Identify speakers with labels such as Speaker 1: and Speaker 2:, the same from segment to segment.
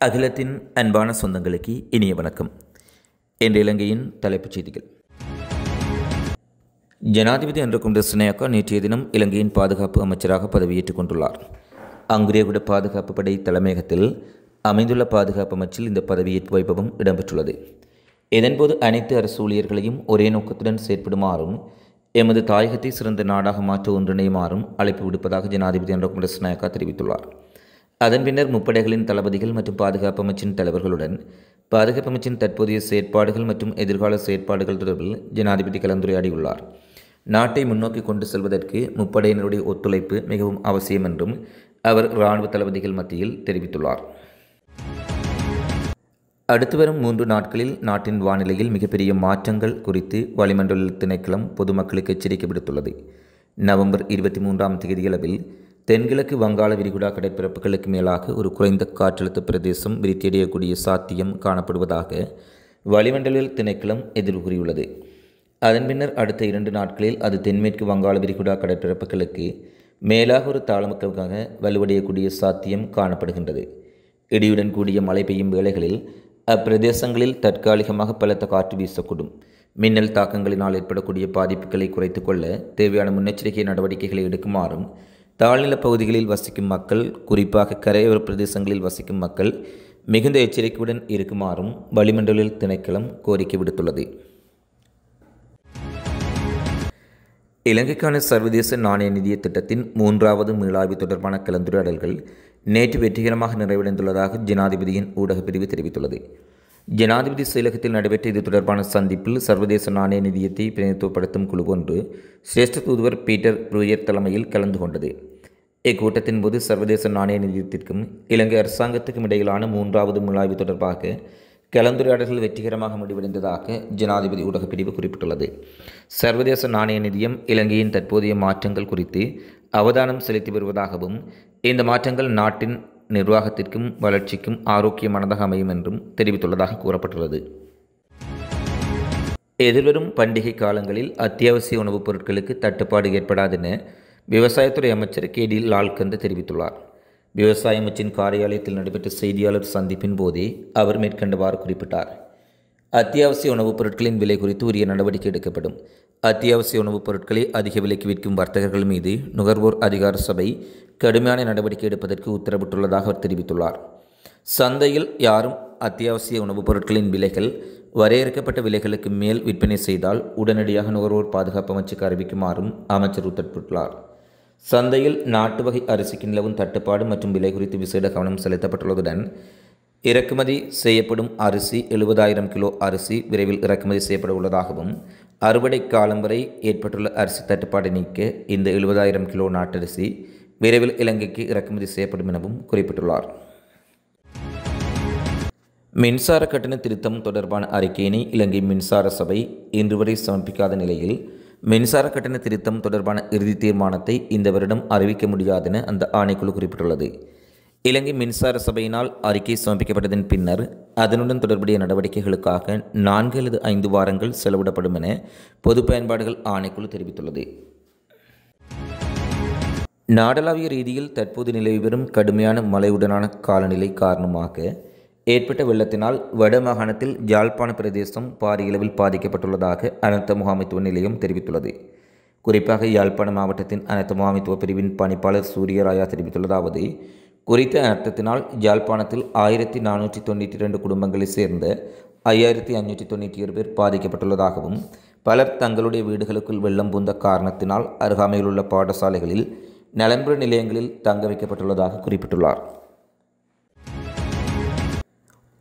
Speaker 1: அகிலத்தின் அன்பான சொந்தங்களுக்கு இனிய வணக்கம். இன்று இலங்கையின் தலைப்புச் செய்திகள். ஜனாதிபதி அன்றுகுமார திஸ்ஸநாயக்கா நேற்றைய தினம் இலங்கையின் பாதுகாப்பு அமைச்சராக பதவியேற்றுக் கொண்டுள்ளார். அங்குரியகுட பாதுகாப்பு படை தலைமையகத்தில் அமைந்துள்ள பாதுகாப்பு அமைச்சில் இந்த பதவியேற்பு வைபவம் இடம்பெற்றுள்ளது. இதன்போது அனைத்து அரசு ஊழியர்களையும் ஒரே நோக்கத்துடன் செயற்படுமாறும் எமது தாயகத்தை சிறந்த நாடாக மாற்ற ஒன்றிணையுமாறும் அழைப்பு விடுப்பதாக ஜனாதிபதி அன்றுகுமார திஸ்ஸநாயக்கா தெரிவித்துள்ளார். அதன் பின்னர் முப்படைகளின் தளபதிகள் மற்றும் பாதுகாப்பு அமைச்சின் தலைவர்களுடன் பாதுகாப்பு அமைச்சின் தற்போதைய செயற்பாடுகள் மற்றும் எதிர்கால செயற்பாடுகள் தொடர்பில் ஜனாதிபதி கலந்துரையாடியுள்ளார். நாட்டை முன்னோக்கி கொண்டு செல்வதற்கு முப்படையினருடைய ஒத்துழைப்பு மிகவும் அவசியம் என்றும் அவர் இராணுவ தளபதிகள் மத்தியில் தெரிவித்துள்ளார். அடுத்து வரும் 3 நாட்களில் நாட்டின் வானிலையில் மிகப்பெரிய மாற்றங்கள் குறித்து வளிமண்டல திணைக்களம் பொதுமக்களுக்கு எச்சரிக்கை விடுத்துள்ளது. நவம்பர் 23ஆம் தேதியளவில் தென்கிழக்கு வங்காள விரிகுடா கடற்பரப்புகளுக்கு மேலாக ஒரு குறைந்த காற்றழுத்த பிரதேசம் விரித்தியடையக்கூடிய சாத்தியம் காணப்படுவதாக வளிமண்டல திணைக்களம் எதிர்கூறியுள்ளது. அதன் பின்னர் அடுத்த 2 நாட்களில் அது தென்மேற்கு வங்காள விரிகுடா கடற்பரப்புகளுக்கு மேலாக ஒரு தாழ்முகமாக வலுவடையக்கூடிய சாத்தியம் காணப்படுகின்றது. இடியுடன் கூடிய மழை பெய்யும் வேளைகளில் அப்பிரதேசங்களில் தற்காலிகமாக பலத்த காற்று வீசக்கூடும். மின்னல் தாக்கங்களினால் ஏற்படக்கூடிய பாதிப்புகளை குறைத்து கொள்ள தேவையான முன்னெச்சரிக்கை நடவடிக்கைகளை எடுக்குமாறும் தாழ்நிலப் பகுதிகளில் வசிக்கும் மக்கள், குறிப்பாக கரையோர பிரதேசங்களில் வசிக்கும் மக்கள் மிகுந்த எச்சரிக்கையுடன் இருக்குமாறும் வளிமண்டல திணைக்களம் கோரிக்கை விடுத்துள்ளது. இலங்கைக்கான சர்வதேச நாணய நிதிய திட்டத்தின் 3வது மீளாய்வு தொடர்பான கலந்துரையாடல்கள் நேற்று வெற்றிகரமாக நிறைவடைந்துள்ளதாக ஜனாதிபதியின் ஊடகப் பிரிவு தெரிவித்துள்ளது. ஜனாதிபதி செயலகத்தில் நடைபெற்ற இது தொடர்பான சந்திப்பில் சர்வதேச நாணய நிதியத்தை பிரதிநிதித்துவப்படுத்தும் குழு ஒன்று சிரேஷ்ட தூதுவர் பீட்டர் ப்ரூயர் தலைமையில் கலந்து கொண்டது. இக்கூட்டத்தின் போது சர்வதேச நாணய நிதியத்திற்கும் இலங்கை அரசாங்கத்துக்கும் இடையிலான 3வது மீளாய்வு தொடர்பாக கலந்துரையாடல்கள் வெற்றிகரமாக முடிவடைந்ததாக ஜனாதிபதி ஊடகப் பிரிவு குறிப்பிட்டுள்ளது. சர்வதேச நாணய நிதியம் இலங்கையின் தற்போதைய மாற்றங்கள் குறித்து அவதானம் செலுத்தி வருவதாகவும் இந்த மாற்றங்கள் நாட்டின் நிர்வாகத்திற்கும் வளர்ச்சிக்கும் ஆரோக்கியமானதாக அமையும் என்றும் தெரிவித்துள்ளதாக கூறப்பட்டுள்ளது. எதிர்வரும் பண்டிகை காலங்களில் அத்தியாவசிய உணவுப் பொருட்களுக்கு தட்டுப்பாடு ஏற்படாதென விவசாயத்துறை அமைச்சர் கே.டி. லால்கந்த தெரிவித்துள்ளார். விவசாய அமைச்சின் காரியாலயத்தில் நடைபெற்ற செய்தியாளர் சந்திப்பின் போதே அவர் மேற்கண்டவாறு குறிப்பிட்டார். அத்தியாவசிய உணவுப் பொருட்களின் விலை குறித்து உரிய நடவடிக்கை எடுக்கப்படும். அத்தியாவசிய உணவுப் பொருட்களை அதிக விலைக்கு விற்கும் வர்த்தகர்கள் மீது நுகர்வோர் அதிகார சபை கடுமையான நடவடிக்கை எடுப்பதற்கு உத்தரவிட்டுள்ளதாக அவர் தெரிவித்துள்ளார். சந்தையில் யாரும் அத்தியாவசிய உணவுப் பொருட்களின் விலைகள் வரையறுக்கப்பட்ட விலைகளுக்கு மேல் விற்பனை செய்தால் உடனடியாக நுகர்வோர் பாதுகாப்பு அமைச்சுக்கு அறிவிக்குமாறும் அமைச்சர் உத்தரவிட்டுள்ளார். சந்தையில் நாட்டு வகை அரிசிக்கு நிலவும் தட்டுப்பாடு மற்றும் விலை குறித்து விசேட கவனம் செலுத்தப்பட்டுள்ளதுடன் இறக்குமதி செய்யப்படும் அரிசி 70,000 கிலோ அரிசி விரைவில் இறக்குமதி செய்யப்பட உள்ளதாகவும் அறுவடை காலம் வரை ஏற்பட்டுள்ள அரிசி தட்டுப்பாடை நீக்க இந்த 70,000 கிலோ நாட்டரிசி விரைவில் இலங்கைக்கு இறக்குமதி செய்யப்படும் எனவும் குறிப்பிட்டுள்ளார். மின்சார கட்டண திருத்தம் தொடர்பான அறிக்கையினை இலங்கை மின்சார சபை இன்று வரை சமர்ப்பிக்காத நிலையில் மின்சார கட்டண திருத்தம் தொடர்பான இறுதி தீர்மானத்தை இந்த வருடம் அறிவிக்க முடியாதென அந்த ஆணைக்குழு குறிப்பிட்டுள்ளது. இலங்கை மின்சார சபையினால் அறிக்கை சமர்ப்பிக்கப்பட்டதன் பின்னர் அதனுடன் தொடர்புடைய நடவடிக்கைகளுக்காக 4 அல்லது 5 வாரங்கள் செலவிடப்படும் என பொது பயன்பாடுகள் ஆணைக்குழு தெரிவித்துள்ளது. நாடளாவிய ரீதியில் தற்போது நிலவி வரும் கடுமையான மழையுடனான காலநிலை காரணமாக ஏற்பட்ட வெள்ளத்தினால் வடமாகாணத்தில் யாழ்ப்பாண பிரதேசம் பாரிய அளவில் பாதிக்கப்பட்டுள்ளதாக அனர்த்த முகாமைத்துவ நிலையம் தெரிவித்துள்ளது. குறிப்பாக யாழ்ப்பாண மாவட்டத்தின் அனர்த்த முகாமைத்துவ பிரிவின் பணிப்பாளர் சூரியராயா தெரிவித்துள்ளதாவது, குறித்த அனர்த்தத்தினால் யாழ்ப்பாணத்தில் 1492 குடும்பங்களைச் சேர்ந்த 5591 பேர் பாதிக்கப்பட்டுள்ளதாகவும் பலர் தங்களுடைய வீடுகளுக்குள் வெள்ளம் பூந்த காரணத்தினால் அருகாமையில் உள்ள பாடசாலைகளில் நலன்புற நிலையங்களில் தங்க வைக்கப்பட்டுள்ளதாக குறிப்பிட்டுள்ளார்.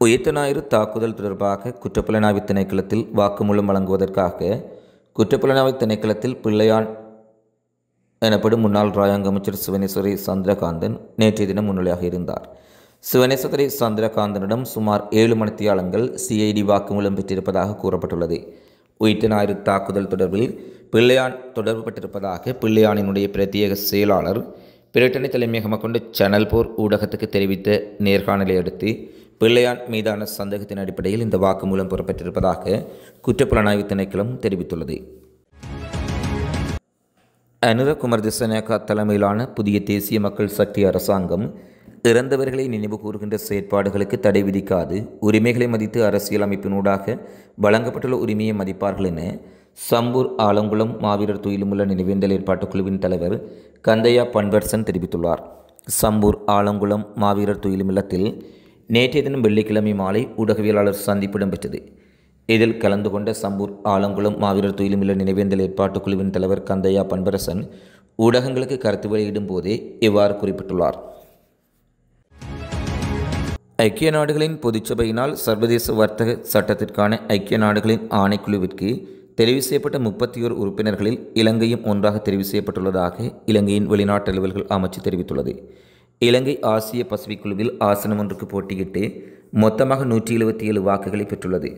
Speaker 1: உயிர்த்த ஞாயிறு தாக்குதல் தொடர்பாக குற்றப்புலனாய்வு திணைக்களத்தில் வாக்குமூலம் வழங்குவதற்காக குற்றப்புலனாய்வு திணைக்களத்தில் பிள்ளையான் எனப்படும் முன்னாள் ராஜாங்க அமைச்சர் சிவனேஸ்வரி சந்திரகாந்தன் நேற்றைய தினம் முன்னிலையாக இருந்தார். சிவனேஸ்வரி சந்திரகாந்தனிடம் சுமார் 7 மணித்தியாலங்கள் சிஐடி வாக்குமூலம் பெற்றிருப்பதாக கூறப்பட்டுள்ளது. உயிர்த்த ஞாயிறு தாக்குதல் தொடர்பில் பிள்ளையான் தொடர்பு பெற்றிருப்பதாக பிள்ளையானினுடைய பிரத்யேக செயலாளர் பிரிட்டனை தலைமையகமாக கொண்ட சேனல் போர் ஊடகத்துக்கு தெரிவித்த நேர்காணலை அடுத்து பிள்ளையான் மீதான சந்தேகத்தின் அடிப்படையில் இந்த வாக்குமூலம் பெறப்பட்டிருப்பதாக குற்றப்புலனாய்வு திணைக்களம் தெரிவித்துள்ளது. அனுரகுமார திஸ்ஸநாயக்கா தலைமையிலான புதிய தேசிய மக்கள் சக்தி அரசாங்கம் இறந்தவர்களை நினைவு கூறுகின்ற செயற்பாடுகளுக்கு தடை விதிக்காது உரிமைகளை மதித்து அரசியல் அமைப்பினூடாக வழங்கப்பட்டுள்ள உரிமையை மதிப்பார்கள் என சம்பூர் ஆலங்குளம் மாவீரர் துயிலுமுள்ள நினைவேந்தல் ஏற்பாட்டுக் குழுவின் தலைவர் கந்தையா பன்வர்சன் தெரிவித்துள்ளார். சம்பூர் ஆலங்குளம் மாவீரர் துயிலுமில்லத்தில் நேற்றைய தினம் வெள்ளிக்கிழமை மாலை ஊடகவியலாளர் சந்திப்பு இடம்பெற்றது. இதில் கலந்து கொண்ட சம்பூர் ஆலங்குளம் மாவீரர் துயிலுமில்ல நினைவேந்தல் ஏற்பாட்டுக் குழுவின் தலைவர் கந்தையா பன்வர்சன் ஊடகங்களுக்கு கருத்து வெளியிடும் போதே இவ்வாறு குறிப்பிட்டுள்ளார். ஐக்கிய நாடுகளின் பொதுச்சபையினால் சர்வதேச வர்த்தக சட்டத்திற்கான ஐக்கிய நாடுகளின் ஆணைக்குழுவிற்கு தெரிவு செய்யப்பட்ட 31 உறுப்பினர்களில் இலங்கையும் ஒன்றாக தெரிவு செய்யப்பட்டுள்ளதாக இலங்கையின் வெளிநாட்டு அலுவல்கள் அமைச்சு தெரிவித்துள்ளது. இலங்கை ஆசிய பசிபிக் குழுவில் ஆசனம் ஒன்றுக்கு போட்டியிட்டு மொத்தமாக 177 வாக்குகளை பெற்றுள்ளது.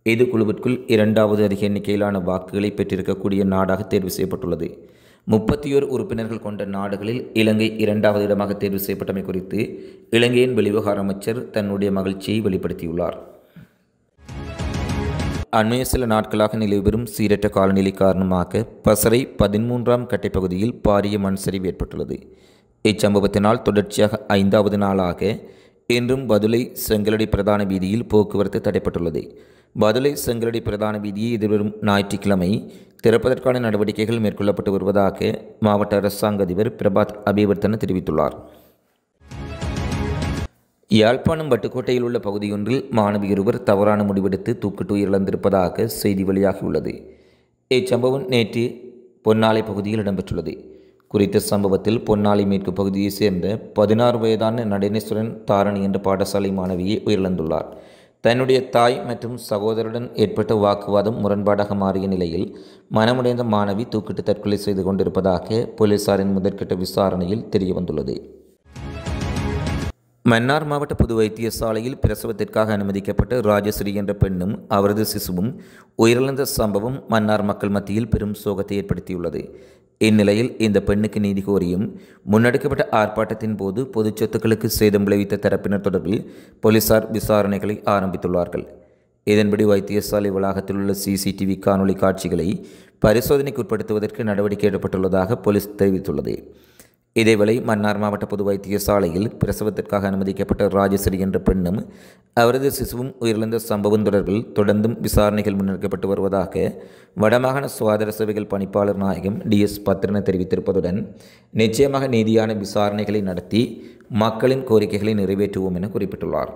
Speaker 1: இது குழுவிற்குள் 2வது அதிக எண்ணிக்கையிலான வாக்குகளை பெற்றிருக்கக்கூடிய நாடாக தேர்வு செய்யப்பட்டுள்ளது. 31 உறுப்பினர்கள் கொண்ட நாடுகளில் இலங்கை 2வது இடமாக தேர்வு செய்யப்பட்டமை குறித்து இலங்கையின் வெளிவிவகார அமைச்சர் தன்னுடைய மகிழ்ச்சியை வெளிப்படுத்தியுள்ளார். அண்மைய சில நாட்களாக நிலவிவரும் சீரற்ற காலநிலை காரணமாக பசறை 13ஆம் கட்டைப்பகுதியில் பாரிய மண் சரிவு ஏற்பட்டுள்ளது. இச்சம்பவத்தினால் தொடர்ச்சியாக 5வது நாளாக இன்றும் பதுளை செங்கலடி பிரதான வீதியில் போக்குவரத்து தடைப்பட்டுள்ளது. பதுளை செங்கலடி பிரதான வீதியை எதிர்வரும் ஞாயிற்றுக்கிழமை திறப்பதற்கான நடவடிக்கைகள் மேற்கொள்ளப்பட்டு வருவதாக மாவட்ட அரசாங்க அதிபர் பிரபாத் அபிவர்த்தன தெரிவித்துள்ளார். யாழ்ப்பாணம் வட்டுக்கோட்டையில் உள்ள பகுதியொன்றில் மாணவியொருவர் தவறான முடிவெடுத்து தூக்கிட்டு உயிரிழந்திருப்பதாக செய்தி வெளியாகியுள்ளது. இச்சம்பவம் நேற்று பொன்னாலை பகுதியில் இடம்பெற்றுள்ளது. குறித்த சம்பவத்தில் பொன்னாலை மேற்கு பகுதியைச் சேர்ந்த 16 வயதான நடனேஸ்வரன் தாரணி என்ற பாடசாலை மாணவியை உயிரிழந்துள்ளார். தன்னுடைய தாய் மற்றும் சகோதரருடன் ஏற்பட்ட வாக்குவாதம் முரண்பாடாக மாறிய நிலையில் மனமுடைந்த மாணவி தூக்கிட்டு தற்கொலை செய்து கொண்டிருப்பதாக போலீசாரின் முதற்கட்ட விசாரணையில் தெரியவந்துள்ளது. மன்னார் மாவட்ட பொது வைத்தியசாலையில் பிரசவத்திற்காக அனுமதிக்கப்பட்ட ராஜஸ்ரீ என்ற பெண்ணும் அவரது சிசுவும் உயிரிழந்த சம்பவம் மன்னார் மக்கள் மத்தியில் பெரும் சோகத்தை ஏற்படுத்தியுள்ளது. இந்நிலையில் இந்த பெண்ணுக்கு நீதி கோரியும் முன்னெடுக்கப்பட்ட ஆர்ப்பாட்டத்தின் போது பொது சொத்துக்களுக்கு சேதம் விளைவித்த தரப்பினர் தொடர்பில் போலீசார் விசாரணைகளை ஆரம்பித்துள்ளார்கள். இதன்படி வைத்தியசாலை வளாகத்தில் உள்ள CCTV காணொலி காட்சிகளை பரிசோதனைக்கு உட்படுத்துவதற்கு நடவடிக்கை எடுக்கப்பட்டுள்ளதாக போலீஸ் தெரிவித்துள்ளது. இதேவேளை மன்னார் மாவட்ட பொது வைத்தியசாலையில் பிரசவத்திற்காக அனுமதிக்கப்பட்ட ராஜஸ்ரீ என்ற பெண்ணும் அவரது சிசுவும் உயிரிழந்த சம்பவம் தொடர்பில் தொடர்ந்தும் விசாரணைகள் முன்னெடுக்கப்பட்டு வருவதாக வடமாகாண சுகாதார சேவைகள் பணிப்பாளர் நாயகம் DS பத்ரன தெரிவித்திருப்பதுடன் நிச்சயமாக நீதியான விசாரணைகளை நடத்தி மக்களின் கோரிக்கைகளை நிறைவேற்றுவோம் என குறிப்பிட்டுள்ளார்.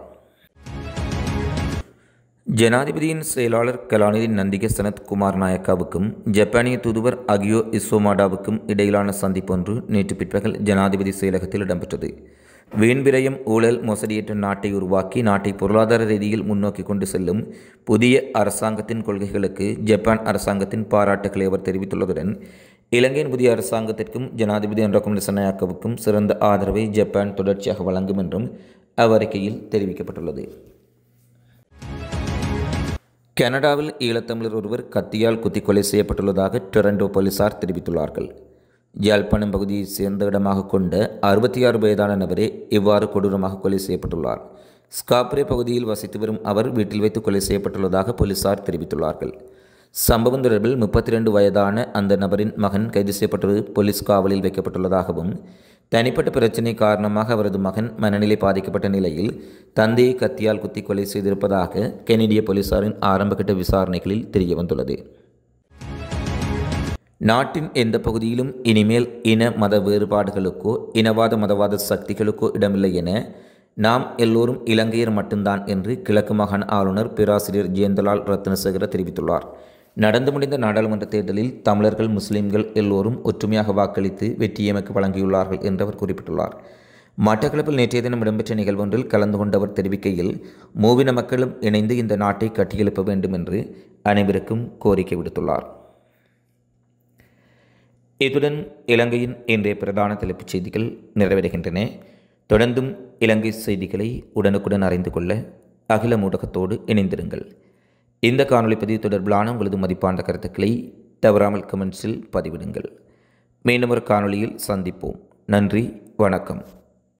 Speaker 1: ஜனாதிபதியின் செயலாளர் கலாநிதி நந்திக சனத் குமார் நாயக்காவுக்கும் ஜப்பானிய தூதுவர் அகியோ இசோமாடாவுக்கும் இடையிலான சந்திப்பொன்று நேற்று பிற்பகல் ஜனாதிபதி செயலகத்தில் இடம்பெற்றது. வீண் விரயம், ஊழல், மோசடியற்ற நாட்டை உருவாக்கி நாட்டை பொருளாதார ரீதியில் முன்னோக்கி கொண்டு செல்லும் புதிய அரசாங்கத்தின் கொள்கைகளுக்கு ஜப்பான் அரசாங்கத்தின் பாராட்டுக்களை அவர் தெரிவித்துள்ளதுடன் இலங்கையின் புதிய அரசாங்கத்திற்கும் ஜனாதிபதி அன்ரகுமார திசாநாயக்கவுக்கும் சிறந்த ஆதரவை ஜப்பான் தொடர்ச்சியாக வழங்கும் என்றும் அவ்வறிக்கையில் தெரிவிக்கப்பட்டுள்ளது. கனடாவில் ஈழத்தமிழர் ஒருவர் கத்தியால் குத்தி கொலை செய்யப்பட்டுள்ளதாக டொரண்டோ போலீசார் தெரிவித்துள்ளார்கள். யாழ்ப்பாணம் பகுதியைச் சேர்ந்த இடமாக கொண்ட 66 வயதான நபரே இவ்வாறு கொடூரமாக கொலை செய்யப்பட்டுள்ளார். ஸ்காப்ரே பகுதியில் வசித்து வரும் அவர் வீட்டில் வைத்து கொலை செய்யப்பட்டுள்ளதாக போலீசார் தெரிவித்துள்ளார்கள். சம்பவம் தொடர்பில் 32 வயதான அந்த நபரின் மகன் கைது செய்யப்பட்டு போலீஸ் காவலில் வைக்கப்பட்டுள்ளதாகவும் தனிப்பட்ட பிரச்சினை காரணமாக அவரது மகன் மனநிலை பாதிக்கப்பட்ட நிலையில் தந்தையை கத்தியால் குத்தி கொலை செய்திருப்பதாக கெனடிய போலீசாரின் ஆரம்பகட்ட விசாரணைகளில் தெரியவந்துள்ளது. நாட்டின் எந்த பகுதியிலும் இனிமேல் இன மத வேறுபாடுகளுக்கோ இனவாத மதவாத சக்திகளுக்கோ இடமில்லை என நாம் எல்லோரும் இலங்கையர் மட்டும்தான் என்று கிழக்கு மாகாண ஆளுநர் பேராசிரியர் ஜெயந்தலால் ரத்னசேகர தெரிவித்துள்ளார். நடந்து முடிந்த நாடாளுமன்ற தேர்தலில் தமிழர்கள், முஸ்லிம்கள் எல்லோரும் ஒற்றுமையாக வாக்களித்து வெற்றியமைக்கு வழங்கியுள்ளார்கள் என்று அவர் குறிப்பிட்டுள்ளார். மட்டக்களப்பில் நேற்றைய தினம் இடம்பெற்ற நிகழ்வொன்றில் கலந்து கொண்டவர் தெரிவிக்கையில் மூவின மக்களும் இணைந்து இந்த நாட்டை கட்டியெழுப்ப வேண்டும் என்று அனைவருக்கும் கோரிக்கை விடுத்துள்ளார். இத்துடன் இலங்கையின் இன்றைய பிரதான தலைப்புச் செய்திகள் நிறைவடைகின்றன. தொடர்ந்தும் இலங்கை செய்திகளை உடனுக்குடன் அறிந்து கொள்ள அகில ஊடகத்தோடு இணைந்திருங்கள். இந்த காணொளி பதிவு தொடர்பிலான உங்களது மதிப்பான கருத்துக்களை தவறாமல் கமெண்ட்ஸில் பதிவிடுங்கள். மீண்டும் ஒரு காணொளியில் சந்திப்போம். நன்றி, வணக்கம்.